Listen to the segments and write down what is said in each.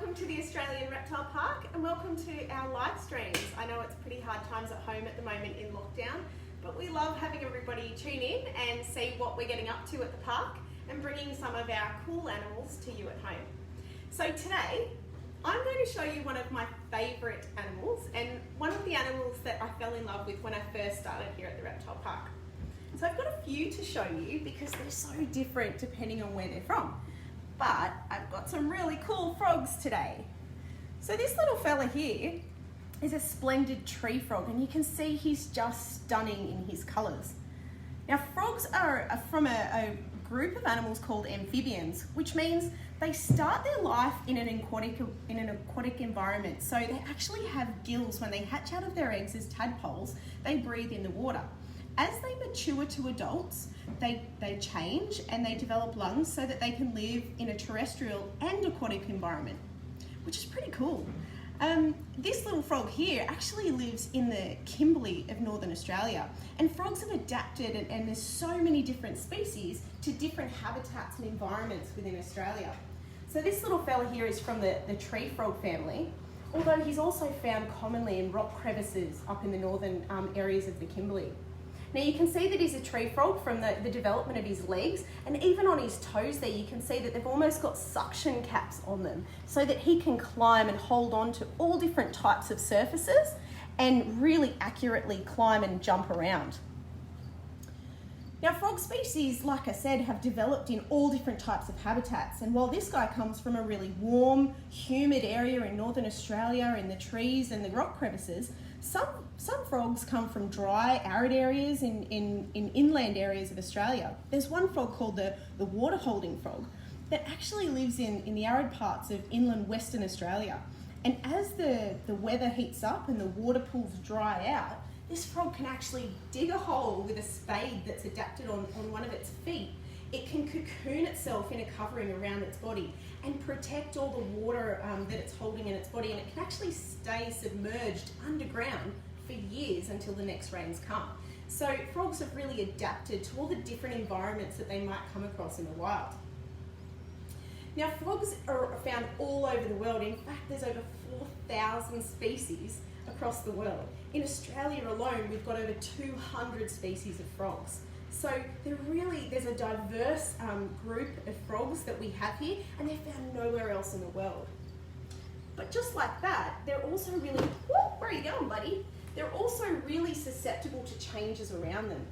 welcome to the Australian Reptile Park and welcome to our live streams. I know it's pretty hard times at home at the moment in lockdown, but we love having everybody tune in and see what we're getting up to at the park and bringing some of our cool animals to you at home. So today, I'm going to show you one of my favourite animals and one of the animals that I fell in love with when I first started here at the Reptile Park. So I've got a few to show you because they're so different depending on where they're from. But I've got some really cool frogs today. So this little fella here is a splendid tree frog, and you can see he's just stunning in his colours. Now frogs are from a group of animals called amphibians, which means they start their life in an aquatic environment. So they actually have gills. When they hatch out of their eggs as tadpoles, they breathe in the water. As they mature to adults, they change and they develop lungs so that they can live in a terrestrial and aquatic environment, which is pretty cool. This little frog here actually lives in the Kimberley of Northern Australia, and frogs have adapted and there's so many different species to different habitats and environments within Australia. So this little fella here is from the tree frog family, although he's also found commonly in rock crevices up in the northern areas of the Kimberley. Now you can see that he's a tree frog from the development of his legs, and even on his toes there you can see that they've almost got suction caps on them so that he can climb and hold on to all different types of surfaces and really accurately climb and jump around. Now frog species, like I said, have developed in all different types of habitats, and while this guy comes from a really warm, humid area in Northern Australia in the trees and the rock crevices, some frogs come from dry, arid areas in inland areas of Australia. There's one frog called the water-holding frog that actually lives in the arid parts of inland Western Australia. And as the weather heats up and the water pools dry out, this frog can actually dig a hole with a spade that's adapted on one of its feet. It can cocoon itself in a covering around its body and protect all the water that it's holding in its body, and it can actually stay submerged underground for years until the next rains come. So frogs have really adapted to all the different environments that they might come across in the wild. Now frogs are found all over the world. In fact, there's over 4,000 species across the world. In Australia alone, we've got over 200 species of frogs. So there's a diverse group of frogs that we have here, and they're found nowhere else in the world. But just like that, they're also really, where are you going, buddy? They're also really susceptible to changes around them.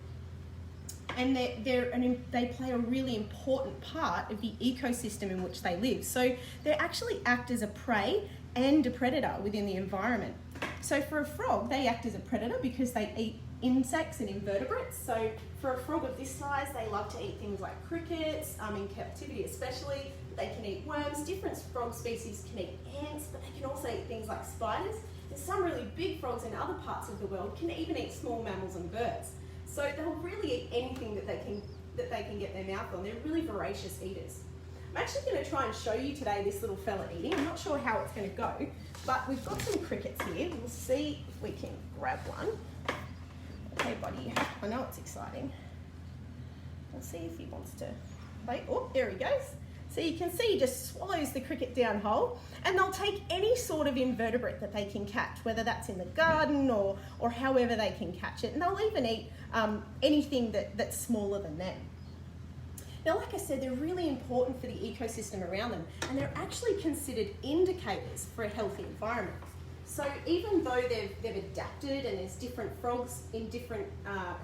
And they play a really important part of the ecosystem in which they live. So they actually act as a prey and a predator within the environment. So for a frog, they act as a predator because they eat insects and invertebrates. So for a frog of this size, they love to eat things like crickets, in captivity especially. They can eat worms. Different frog species can eat ants, but they can also eat things like spiders. And some really big frogs in other parts of the world can even eat small mammals and birds. So they'll really eat anything that they can get their mouth on. They're really voracious eaters. I'm actually going to try and show you today this little fella eating. I'm not sure how it's going to go, but we've got some crickets here. We'll see if we can grab one. Okay, buddy, I know it's exciting. Let's see if he wants to play. Oh, there he goes. So you can see he just swallows the cricket down whole, and they'll take any sort of invertebrate that they can catch, whether that's in the garden or however they can catch it, and they'll even eat anything that's smaller than them. Now, like I said, they're really important for the ecosystem around them, and they're actually considered indicators for a healthy environment. So even though they've adapted and there's different frogs in different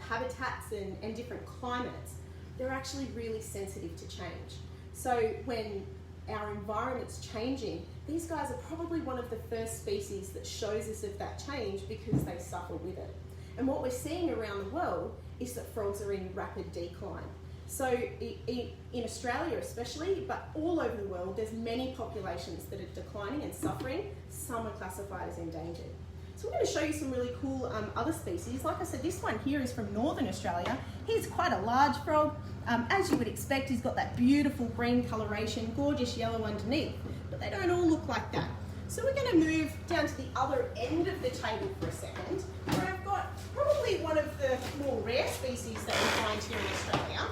habitats and different climates, they're actually really sensitive to change. So when our environment's changing, these guys are probably one of the first species that shows us of that change because they suffer with it. And what we're seeing around the world is that frogs are in rapid decline. So in Australia especially, but all over the world, there's many populations that are declining and suffering. Some are classified as endangered. So we're going to show you some really cool other species. Like I said, this one here is from Northern Australia. He's quite a large frog. As you would expect, he's got that beautiful green coloration, gorgeous yellow underneath, but they don't all look like that. So we're going to move down to the other end of the table for a second, where I've got probably one of the more rare species that we find here in Australia.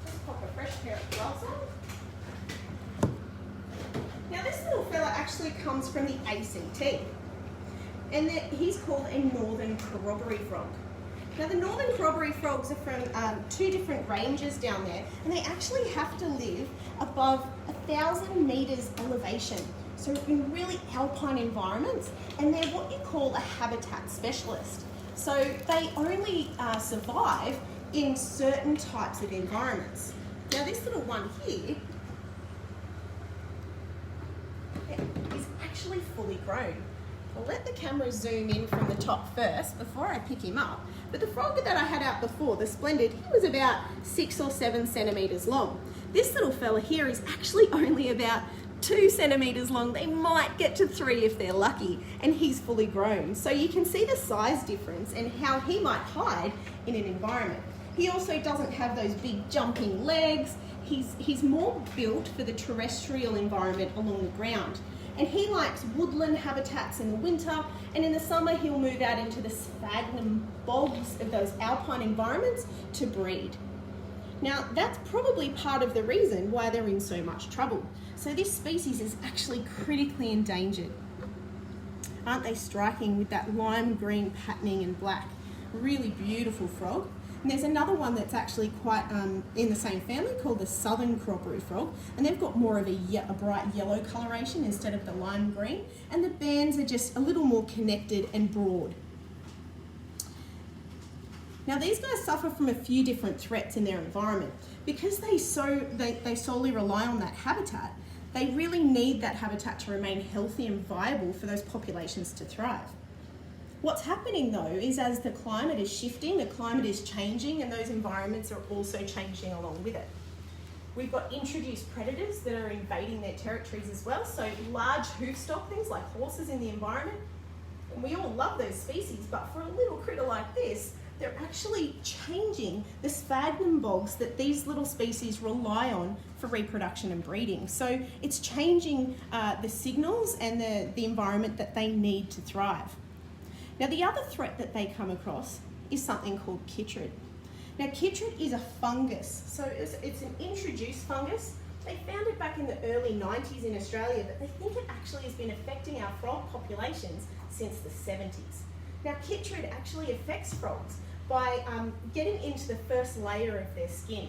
Let's pop a fresh pair of gloves on. actually comes from the ACT. And he's called a northern Corroboree frog. Now the northern Corroboree frogs are from 2 different ranges down there, and they actually have to live above 1,000 meters elevation. So in really alpine environments, and they're what you call a habitat specialist. So they only survive in certain types of environments. Now this little one here is actually fully grown. I'll let the camera zoom in from the top first before I pick him up. But the frog that I had out before, the Splendid, he was about 6 or 7 centimetres long. This little fella here is actually only about 2 centimetres long. They might get to 3 if they're lucky, and he's fully grown. So you can see the size difference and how he might hide in an environment. He also doesn't have those big jumping legs. He's more built for the terrestrial environment along the ground. And he likes woodland habitats in the winter, and in the summer he'll move out into the sphagnum bogs of those alpine environments to breed. Now that's probably part of the reason why they're in so much trouble. So this species is actually critically endangered. Aren't they striking with that lime green patterning and black? Really beautiful frog. And there's another one that's actually quite in the same family called the southern Corroboree frog, and they've got more of a bright yellow coloration instead of the lime green, and the bands are just a little more connected and broad. Now these guys suffer from a few different threats in their environment. Because they solely rely on that habitat, they really need that habitat to remain healthy and viable for those populations to thrive. What's happening though is as the climate is shifting, the climate is changing, and those environments are also changing along with it. We've got introduced predators that are invading their territories as well, so large hoofstock things like horses in the environment. And we all love those species, but for a little critter like this, they're actually changing the sphagnum bogs that these little species rely on for reproduction and breeding. So it's changing the signals and the environment that they need to thrive. Now the other threat that they come across is something called chytrid. Now chytrid is a fungus, so it's an introduced fungus. They found it back in the early 90s in Australia, but they think it actually has been affecting our frog populations since the 70s. Now chytrid actually affects frogs by getting into the first layer of their skin.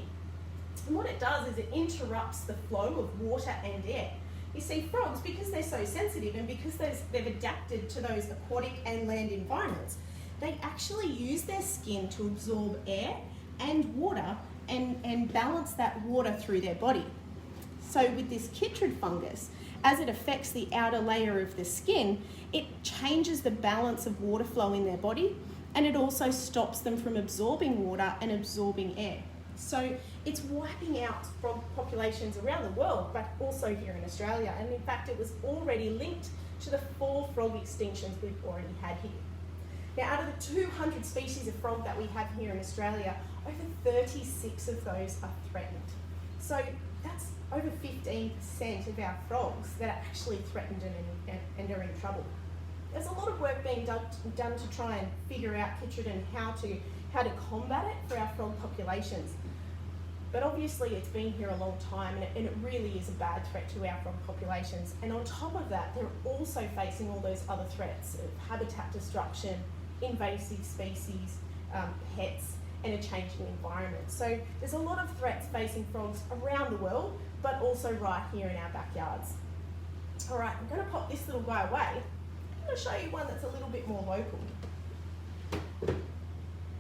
And what it does is it interrupts the flow of water and air. You see, frogs, because they're so sensitive and because they've adapted to those aquatic and land environments, they actually use their skin to absorb air and water and balance that water through their body. So with this chytrid fungus, as it affects the outer layer of the skin, it changes the balance of water flow in their body, and it also stops them from absorbing water and absorbing air. So it's wiping out frog populations around the world, but also here in Australia. And in fact, it was already linked to the 4 frog extinctions we've already had here. Now, out of the 200 species of frog that we have here in Australia, over 36 of those are threatened. So that's over 15% of our frogs that are actually threatened and are in trouble. There's a lot of work being done to try and figure out chytrid and how to combat it for our frog populations. But obviously it's been here a long time, and it really is a bad threat to our frog populations. And on top of that, they're also facing all those other threats of habitat destruction, invasive species, pets, and a changing environment. So there's a lot of threats facing frogs around the world, but also right here in our backyards. All right, I'm going to pop this little guy away. I'm going to show you one that's a little bit more local.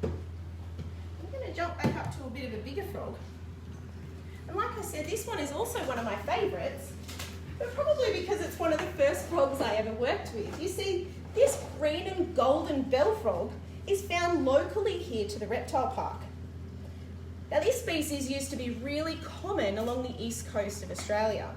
I'm going to jump back up to a bit of a bigger frog. And like I said, this one is also one of my favourites, but probably because it's one of the first frogs I ever worked with. You see, this green and golden bell frog is found locally here to the reptile park. Now this species used to be really common along the east coast of Australia.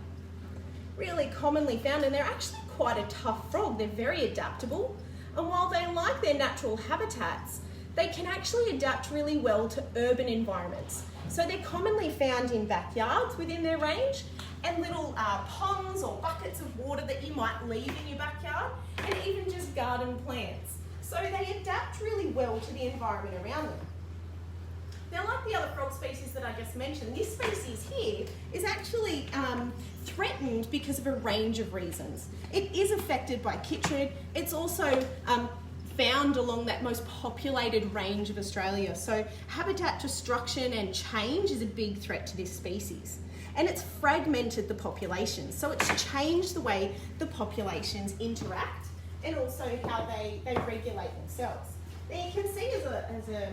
Really commonly found, and they're actually quite a tough frog. They're very adaptable, and while they like their natural habitats, they can actually adapt really well to urban environments. So they're commonly found in backyards within their range, and little ponds or buckets of water that you might leave in your backyard, and even just garden plants. So they adapt really well to the environment around them. Now, like the other frog species that I just mentioned, this species here is actually threatened because of a range of reasons. It is affected by chytrid. It's also found along that most populated range of Australia. So habitat destruction and change is a big threat to this species. And it's fragmented the population. So it's changed the way the populations interact and also how they regulate themselves. Now you can see as a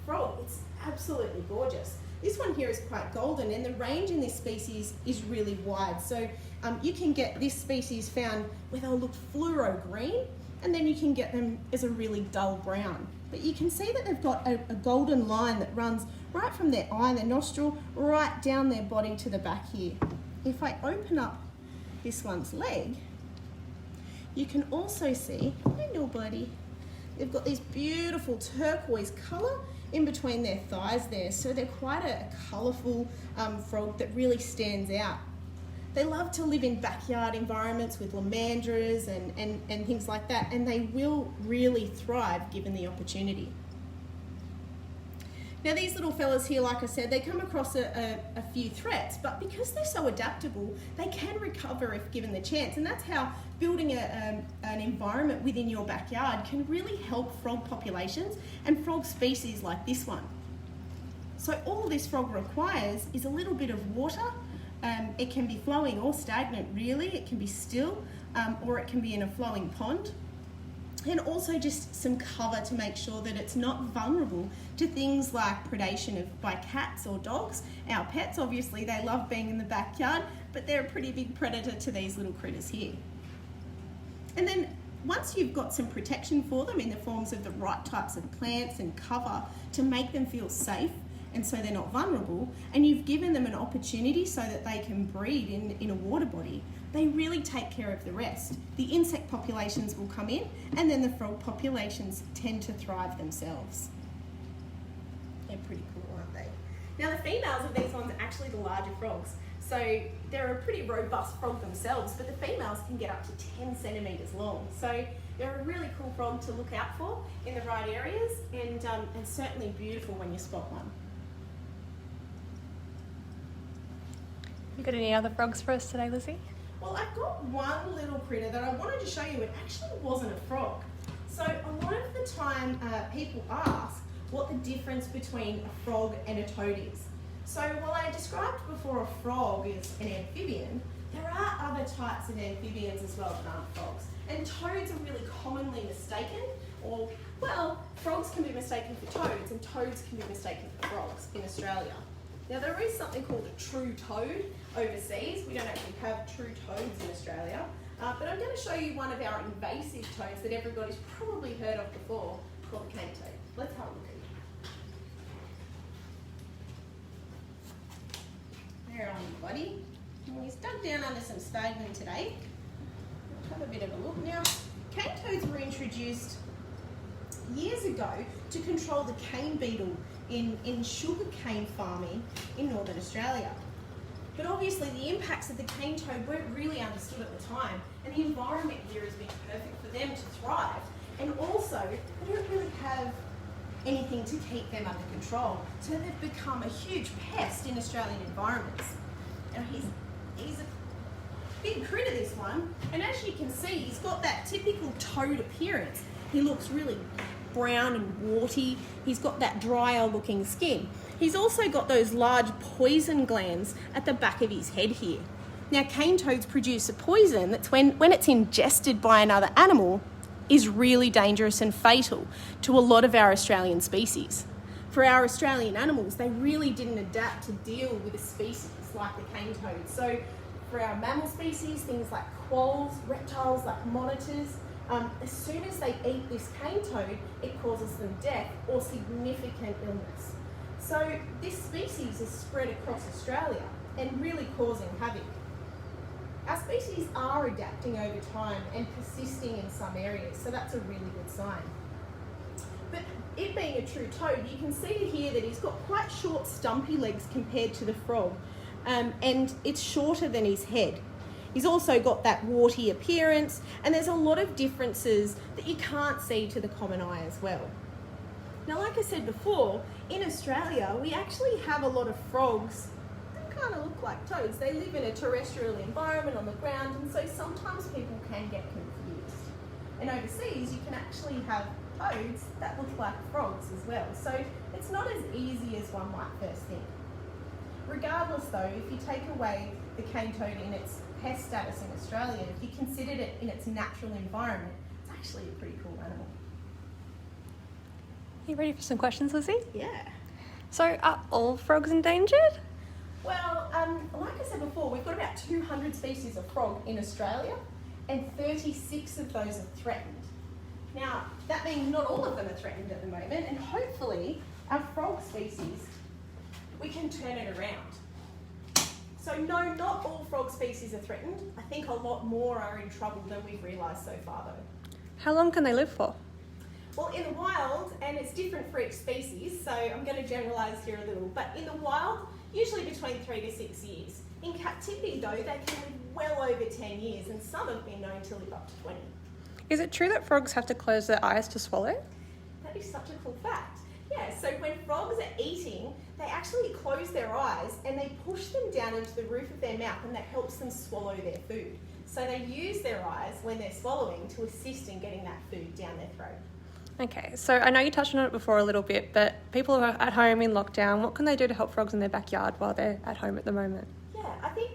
frog, it's absolutely gorgeous. This one here is quite golden, and the range in this species is really wide. So you can get this species found where they'll look fluoro green, and then you can get them as a really dull brown. But you can see that they've got a golden line that runs right from their eye, their nostril, right down their body to the back here. If I open up this one's leg, you can also see, hey little buddy, they've got this beautiful turquoise colour in between their thighs there. So they're quite a colourful frog that really stands out. They love to live in backyard environments with lamandras and things like that, and they will really thrive given the opportunity. Now these little fellas here, like I said, they come across a few threats, but because they're so adaptable, they can recover if given the chance, and that's how building an environment within your backyard can really help frog populations and frog species like this one. So all this frog requires is a little bit of water. It can be flowing or stagnant really, it can be still, or it can be in a flowing pond. And also just some cover to make sure that it's not vulnerable to things like predation by cats or dogs. Our pets, obviously, they love being in the backyard, but they're a pretty big predator to these little critters here. And then once you've got some protection for them in the forms of the right types of plants and cover to make them feel safe, and so they're not vulnerable, and you've given them an opportunity so that they can breed in a water body, they really take care of the rest. The insect populations will come in, and then the frog populations tend to thrive themselves. They're pretty cool, aren't they? Now the females of these ones are actually the larger frogs. So they're a pretty robust frog themselves, but the females can get up to 10 centimetres long. So they're a really cool frog to look out for in the right areas, and certainly beautiful when you spot one. You got any other frogs for us today, Lizzie? Well, I've got one little critter that I wanted to show you. It actually wasn't a frog. So a lot of the time people ask what the difference between a frog and a toad is. So while I described before a frog is an amphibian, there are other types of amphibians as well that aren't frogs. And toads are really commonly mistaken, or, well, frogs can be mistaken for toads and toads can be mistaken for frogs in Australia. Now there is something called a true toad overseas. We don't actually have true toads in Australia, but I'm going to show you one of our invasive toads that everybody's probably heard of before, called the cane toad. Let's have a look at it. There on you, buddy. And he's dug down under some sphagnum today. Let's have a bit of a look now. Cane toads were introduced years ago to control the cane beetle in sugar cane farming in Northern Australia. But obviously the impacts of the cane toad weren't really understood at the time, and the environment here has been perfect for them to thrive, and also they don't really have anything to keep them under control, so they've become a huge pest in Australian environments. Now he's a big critter, this one, and as you can see, he's got that typical toad appearance. He looks really brown and warty. He's got that drier looking skin. He's also got those large poison glands at the back of his head here. Now cane toads produce a poison that's when it's ingested by another animal is really dangerous and fatal to a lot of our Australian species. For our Australian animals, they really didn't adapt to deal with a species like the cane toad. So for our mammal species, things like quolls, reptiles like monitors, as soon as they eat this cane toad, it causes them death or significant illness. So this species is spread across Australia and really causing havoc. Our species are adapting over time and persisting in some areas, so that's a really good sign. But it being a true toad, you can see here that he's got quite short stumpy legs compared to the frog, and it's shorter than his head. He's also got that warty appearance, and there's a lot of differences that you can't see to the common eye as well. Now, like I said before, in Australia, we actually have a lot of frogs that are kind of look like toads. They live in a terrestrial environment on the ground, and so sometimes people can get confused. And overseas, you can actually have toads that look like frogs as well. So it's not as easy as one might first think. Regardless though, if you take away the cane toad in its pest status in Australia, if you considered it in its natural environment, it's actually a pretty cool animal. You ready for some questions, Lizzie? Yeah. So, are all frogs endangered? Well, like I said before, we've got about 200 species of frog in Australia, and 36 of those are threatened. Now, that means not all of them are threatened at the moment, and hopefully our frog species, we can turn it around. So no, not all frog species are threatened. I think a lot more are in trouble than we've realised so far though. How long can they live for? Well, in the wild, and it's different for each species, so I'm going to generalise here a little, but in the wild, usually between 3 to 6 years. In captivity though, they can live well over 10 years, and some have been known to live up to 20. Is it true that frogs have to close their eyes to swallow? That is such a cool fact. Yeah, so when frogs are eating, they actually close their eyes and they push them down into the roof of their mouth, and that helps them swallow their food. So they use their eyes when they're swallowing to assist in getting that food down their throat. Okay, so I know you touched on it before a little bit, but people who are at home in lockdown, what can they do to help frogs in their backyard while they're at home at the moment? Yeah, I think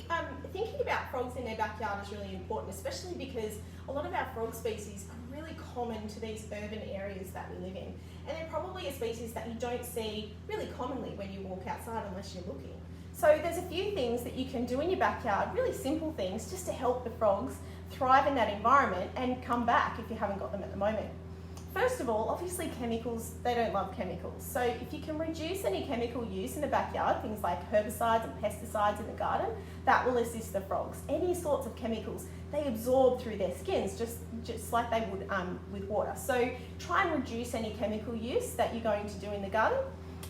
thinking about frogs in their backyard is really important, especially because a lot of our frog species are really common to these urban areas that we live in. And they're probably a species that you don't see really commonly when you walk outside unless you're looking. So there's a few things that you can do in your backyard, really simple things, just to help the frogs thrive in that environment and come back if you haven't got them at the moment. First of all, obviously chemicals, they don't love chemicals. So if you can reduce any chemical use in the backyard, things like herbicides and pesticides in the garden, that will assist the frogs. Any sorts of chemicals, they absorb through their skins, just like they would with water. So try and reduce any chemical use that you're going to do in the garden.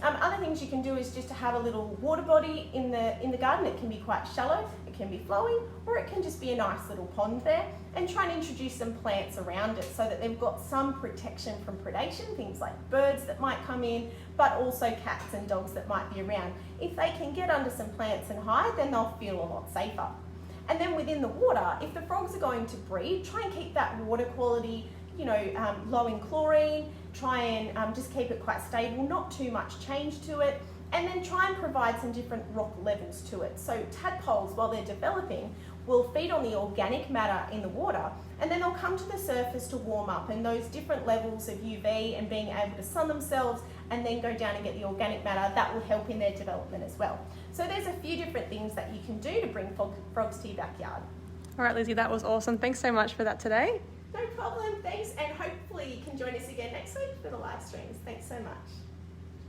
Other things you can do is just to have a little water body in the garden. It can be quite shallow, it can be flowing, or it can just be a nice little pond there, and try and introduce some plants around it so that they've got some protection from predation, things like birds that might come in, but also cats and dogs that might be around. If they can get under some plants and hide, then they'll feel a lot safer. And then within the water, if the frogs are going to breed, try and keep that water quality low in chlorine, try and just keep it quite stable, not too much change to it, and then try and provide some different rock levels to it. So tadpoles, while they're developing, will feed on the organic matter in the water, and then they'll come to the surface to warm up, and those different levels of UV and being able to sun themselves and then go down and get the organic matter, that will help in their development as well. So there's a few different things that you can do to bring frogs to your backyard. All right, Lizzie, that was awesome. Thanks so much for that today. No problem, thanks, and hopefully you can join us again next week for the live streams. Thanks so much.